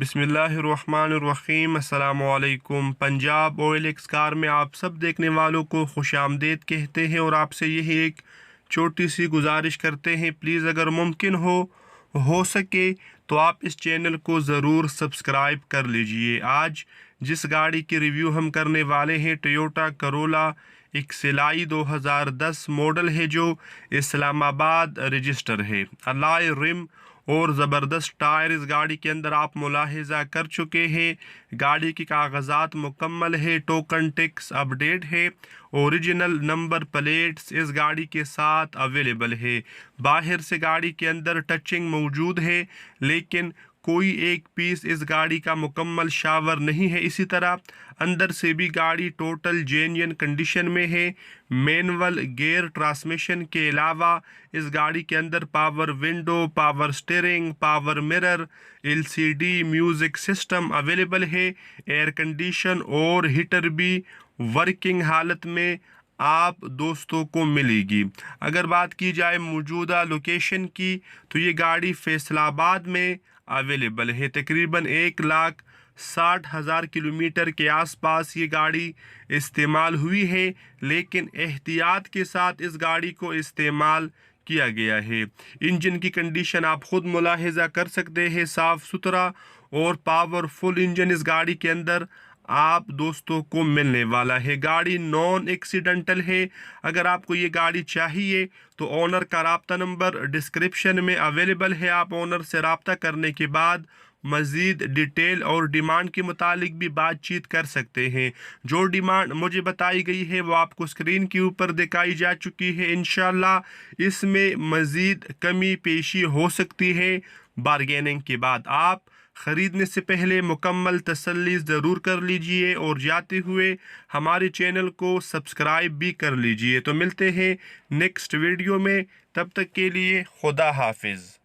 بسم اللہ الرحمن الرحیم۔ السلام علیکم۔ پنجاب آئل ایکس کار میں آپ سب دیکھنے والوں کو خوش آمدید کہتے ہیں اور آپ سے یہی ایک چھوٹی سی گزارش کرتے ہیں، پلیز اگر ممکن ہو سکے تو آپ اس چینل کو ضرور سبسکرائب کر لیجئے۔ آج جس گاڑی کی ریویو ہم کرنے والے ہیں ٹویوٹا کرولا ایکسیلائی 2010 ماڈل ہے جو اسلام آباد رجسٹر ہے۔ الائے رم اور زبردست ٹائر اس گاڑی کے اندر آپ ملاحظہ کر چکے ہیں۔ گاڑی کی کاغذات مکمل ہے، ٹوکن ٹیکس اپ ڈیٹ ہے، اوریجنل نمبر پلیٹس اس گاڑی کے ساتھ اویلیبل ہے۔ باہر سے گاڑی کے اندر ٹچنگ موجود ہے لیکن کوئی ایک پیس اس گاڑی کا مکمل شاور نہیں ہے۔ اسی طرح اندر سے بھی گاڑی ٹوٹل جینین کنڈیشن میں ہے۔ مینول گیئر ٹرانسمیشن کے علاوہ اس گاڑی کے اندر power window, power steering, power mirror, LCD music system available ہے۔ ایئر کنڈیشن اور ہیٹر بھی ورکنگ حالت میں آپ دوستوں کو ملے گی۔ اگر بات کی جائے موجودہ لوکیشن کی تو یہ گاڑی فیصل آباد میں اویلیبل ہے۔ تقریباً 1,60,000 کلومیٹر کے آس پاس یہ گاڑی استعمال ہوئی ہے لیکن احتیاط کے ساتھ اس گاڑی کو استعمال کیا گیا ہے۔ انجن کی کنڈیشن آپ خود ملاحظہ کر سکتے ہیں، صاف ستھرا اور پاور فل انجن اس گاڑی کے اندر آپ دوستوں کو ملنے والا ہے۔ گاڑی نان ایکسیڈنٹل ہے۔ اگر آپ کو یہ گاڑی چاہیے تو اونر کا رابطہ نمبر ڈسکرپشن میں اویلیبل ہے۔ آپ اونر سے رابطہ کرنے کے بعد مزید ڈیٹیل اور ڈیمانڈ کے متعلق بھی بات چیت کر سکتے ہیں۔ جو ڈیمانڈ مجھے بتائی گئی ہے وہ آپ کو اسکرین کے اوپر دکھائی جا چکی ہے۔ انشاءاللہ اس میں مزید کمی پیشی ہو سکتی ہے بارگیننگ کے بعد۔ آپ خریدنے سے پہلے مکمل تسلی ضرور کر لیجئے اور جاتے ہوئے ہمارے چینل کو سبسکرائب بھی کر لیجئے۔ تو ملتے ہیں نیکسٹ ویڈیو میں، تب تک کے لیے خدا حافظ۔